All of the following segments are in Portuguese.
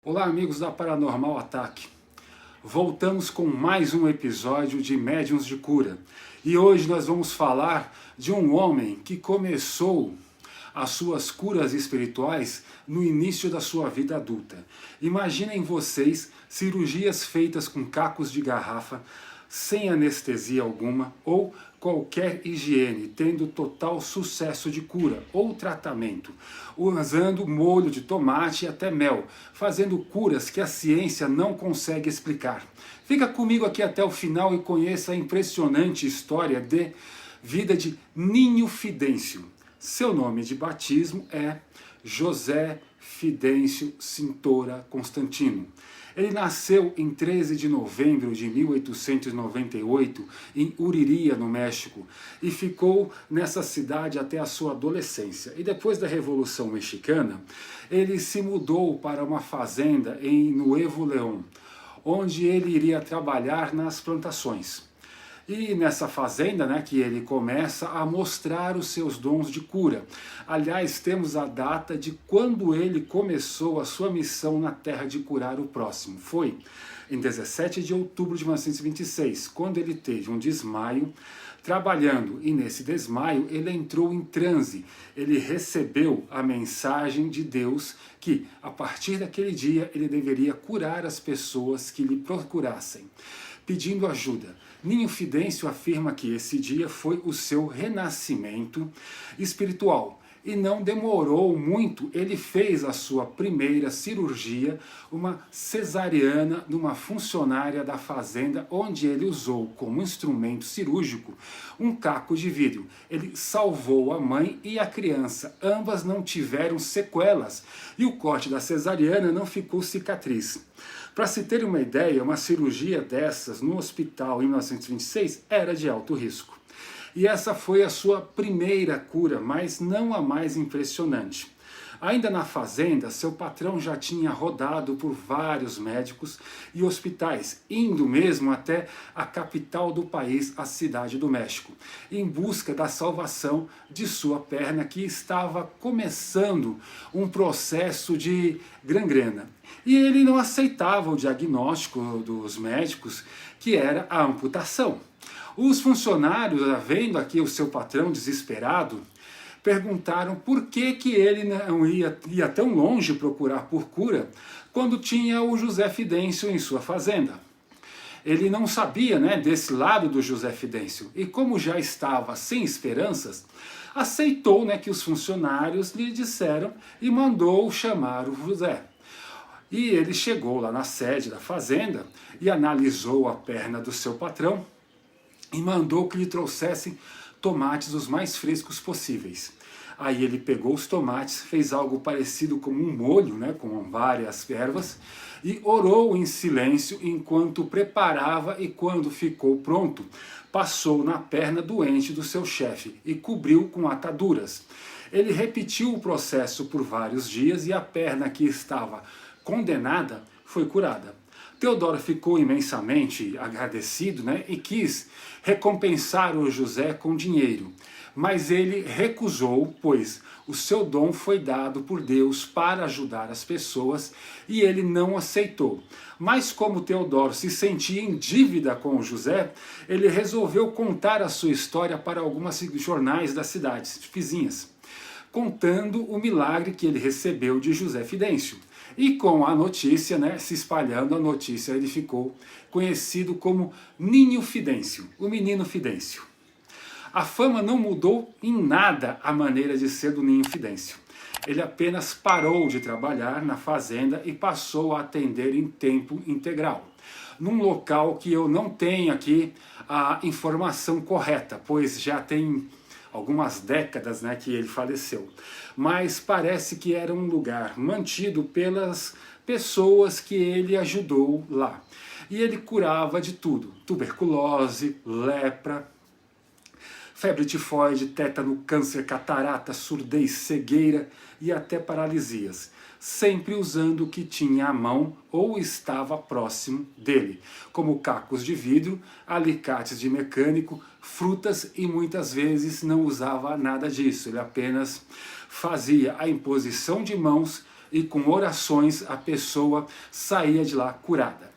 Olá, amigos da Paranormal Ataque. Voltamos com mais um episódio de Médiuns de Cura. E hoje nós vamos falar de um homem que começou as suas curas espirituais no início da sua vida adulta. Imaginem vocês cirurgias feitas com cacos de garrafa, sem anestesia alguma ou qualquer higiene, tendo total sucesso de cura ou tratamento, usando molho de tomate e até mel, fazendo curas que a ciência não consegue explicar. Fica comigo aqui até o final e conheça a impressionante história de vida de Ninho Fidêncio. Seu nome de batismo é José Fidêncio Cintora Constantino. Ele nasceu em 13 de novembro de 1898 em Uriria, no México, e ficou nessa cidade até a sua adolescência. E depois da Revolução Mexicana, ele se mudou para uma fazenda em Nuevo León, onde ele iria trabalhar nas plantações. E nessa fazenda, que ele começa a mostrar os seus dons de cura. Aliás, temos a data de quando ele começou a sua missão na Terra de curar o próximo. Foi em 17 de outubro de 1926, quando ele teve um desmaio trabalhando, e nesse desmaio ele entrou em transe. Ele recebeu a mensagem de Deus que, a partir daquele dia, ele deveria curar as pessoas que lhe procurassem, pedindo ajuda. Ninho Fidêncio afirma que esse dia foi o seu renascimento espiritual. E não demorou muito, ele fez a sua primeira cirurgia, uma cesariana, numa funcionária da fazenda, onde ele usou como instrumento cirúrgico um caco de vidro. Ele salvou a mãe e a criança, ambas não tiveram sequelas, e o corte da cesariana não ficou cicatriz. Para se ter uma ideia, uma cirurgia dessas no hospital em 1926 era de alto risco. E essa foi a sua primeira cura, mas não a mais impressionante. Ainda na fazenda, seu patrão já tinha rodado por vários médicos e hospitais, indo mesmo até a capital do país, a Cidade do México, em busca da salvação de sua perna, que estava começando um processo de gangrena. E ele não aceitava o diagnóstico dos médicos, que era a amputação. Os funcionários, vendo aqui o seu patrão desesperado, perguntaram por que ele não ia tão longe procurar por cura quando tinha o José Fidêncio em sua fazenda. Ele não sabia, desse lado do José Fidêncio, e como já estava sem esperanças, aceitou, que os funcionários lhe disseram e mandou chamar o José. E ele chegou lá na sede da fazenda e analisou a perna do seu patrão e mandou que lhe trouxessem tomates os mais frescos possíveis. Aí ele pegou os tomates, fez algo parecido como um molho, com várias ervas, e orou em silêncio enquanto preparava, e quando ficou pronto, passou na perna doente do seu chefe e cobriu com ataduras. Ele repetiu o processo por vários dias e a perna que estava condenada foi curada. Teodoro ficou imensamente agradecido, e quis recompensar o José com dinheiro. Mas ele recusou, pois o seu dom foi dado por Deus para ajudar as pessoas, e ele não aceitou. Mas como Teodoro se sentia em dívida com o José, ele resolveu contar a sua história para algumas jornais das cidades vizinhas, contando o milagre que ele recebeu de José Fidêncio. E com a notícia, se espalhando a notícia, ele ficou conhecido como Ninho Fidêncio, o menino Fidêncio. A fama não mudou em nada a maneira de ser do Ninho Fidêncio. Ele apenas parou de trabalhar na fazenda e passou a atender em tempo integral, num local que eu não tenho aqui a informação correta, pois já tem algumas décadas que ele faleceu. Mas parece que era um lugar mantido pelas pessoas que ele ajudou lá. E ele curava de tudo: tuberculose, lepra, febre tifoide, tétano, câncer, catarata, surdez, cegueira e até paralisias, sempre usando o que tinha à mão ou estava próximo dele, como cacos de vidro, alicates de mecânico, frutas, e muitas vezes não usava nada disso. Ele apenas fazia a imposição de mãos e com orações a pessoa saía de lá curada.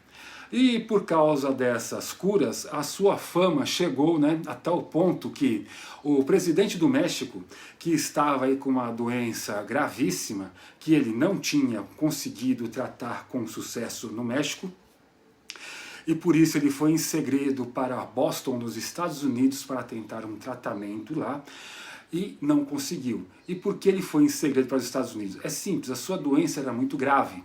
E por causa dessas curas, a sua fama chegou, né, a tal ponto que o presidente do México, que estava aí com uma doença gravíssima, que ele não tinha conseguido tratar com sucesso no México, e por isso ele foi em segredo para Boston, nos Estados Unidos, para tentar um tratamento lá, e não conseguiu. E por que ele foi em segredo para os Estados Unidos? É simples, a sua doença era muito grave.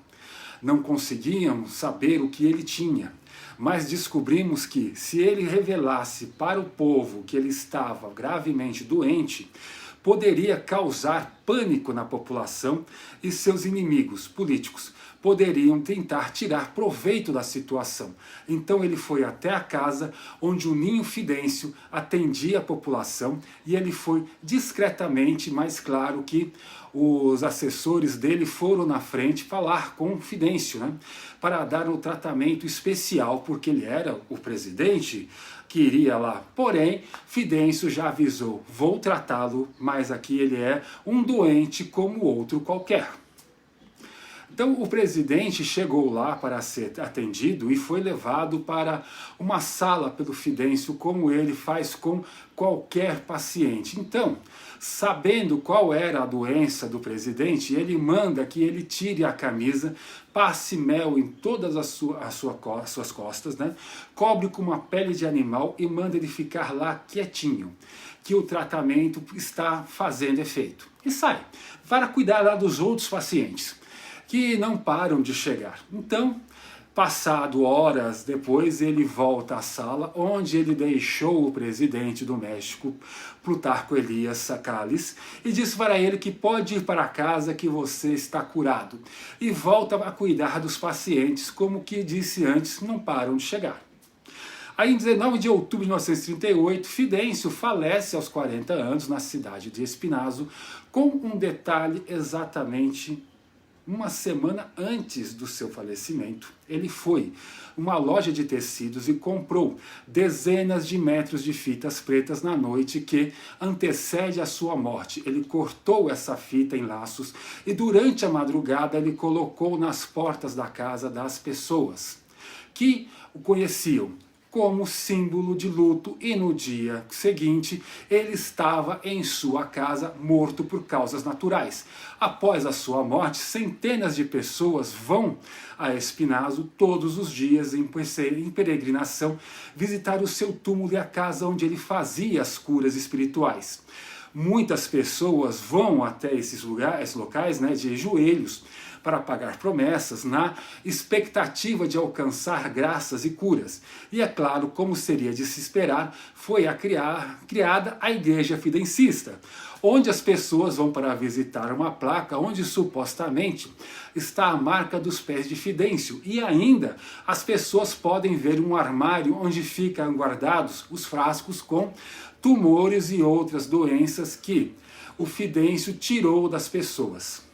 Não conseguiam saber o que ele tinha, mas descobrimos que se ele revelasse para o povo que ele estava gravemente doente, poderia causar pânico na população e seus inimigos políticos poderiam tentar tirar proveito da situação. Então ele foi até a casa onde o Ninho Fidêncio atendia a população e ele foi discretamente, mas claro que os assessores dele foram na frente falar com o Fidêncio, né, para dar um tratamento especial, porque ele era o presidente que iria lá. Porém, Fidêncio já avisou, vou tratá-lo, mas aqui ele é um doente como outro qualquer. Então o presidente chegou lá para ser atendido e foi levado para uma sala pelo Fidêncio, como ele faz com qualquer paciente. Então, sabendo qual era a doença do presidente, ele manda que ele tire a camisa, passe mel em todas as suas costas, né? Cobre com uma pele de animal e manda ele ficar lá quietinho, que o tratamento está fazendo efeito. E sai, para cuidar lá dos outros pacientes, que não param de chegar. Então, passado horas depois, ele volta à sala onde ele deixou o presidente do México, Plutarco Elias Sacales, e diz para ele que pode ir para casa que você está curado. E volta a cuidar dos pacientes, como que disse antes, não param de chegar. Aí em 19 de outubro de 1938, Fidêncio falece aos 40 anos na cidade de Espinhazo, com um detalhe exatamente uma semana antes do seu falecimento. Ele foi uma loja de tecidos e comprou dezenas de metros de fitas pretas na noite que antecede a sua morte. Ele cortou essa fita em laços e durante a madrugada ele colocou nas portas da casa das pessoas que o conheciam como símbolo de luto, e no dia seguinte ele estava em sua casa morto por causas naturais. Após a sua morte, centenas de pessoas vão a Espinhazo todos os dias em peregrinação visitar o seu túmulo e a casa onde ele fazia as curas espirituais. Muitas pessoas vão até esses locais, né, de joelhos, para pagar promessas, na expectativa de alcançar graças e curas. E é claro, como seria de se esperar, foi criada a Igreja Fidencista, onde as pessoas vão para visitar uma placa onde supostamente está a marca dos pés de Fidêncio. E ainda as pessoas podem ver um armário onde ficam guardados os frascos com tumores e outras doenças que o Fidêncio tirou das pessoas.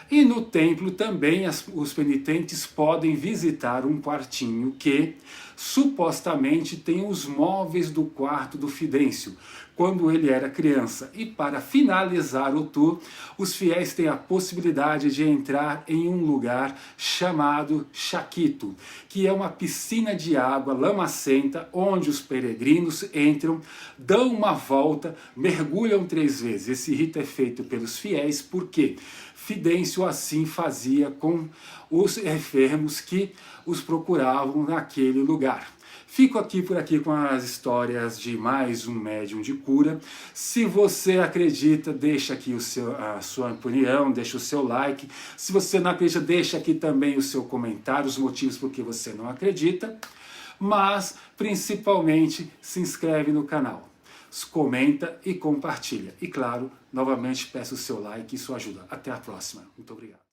E no templo também os penitentes podem visitar um quartinho que supostamente tem os móveis do quarto do Fidêncio, quando ele era criança. E para finalizar o tour, os fiéis têm a possibilidade de entrar em um lugar chamado Chaquito, que é uma piscina de água lamacenta, onde os peregrinos entram, dão uma volta, mergulham 3 vezes. Esse rito é feito pelos fiéis, porque Fidêncio assim fazia com os enfermos que os procuravam naquele lugar. Fico por aqui com as histórias de mais um médium de cura. Se você acredita, deixa aqui a sua opinião, deixa o seu like. Se você não acredita, deixa aqui também o seu comentário, os motivos por que você não acredita. Mas, principalmente, se inscreve no canal, comenta e compartilha. E claro, novamente peço o seu like, isso ajuda. Até a próxima. Muito obrigado.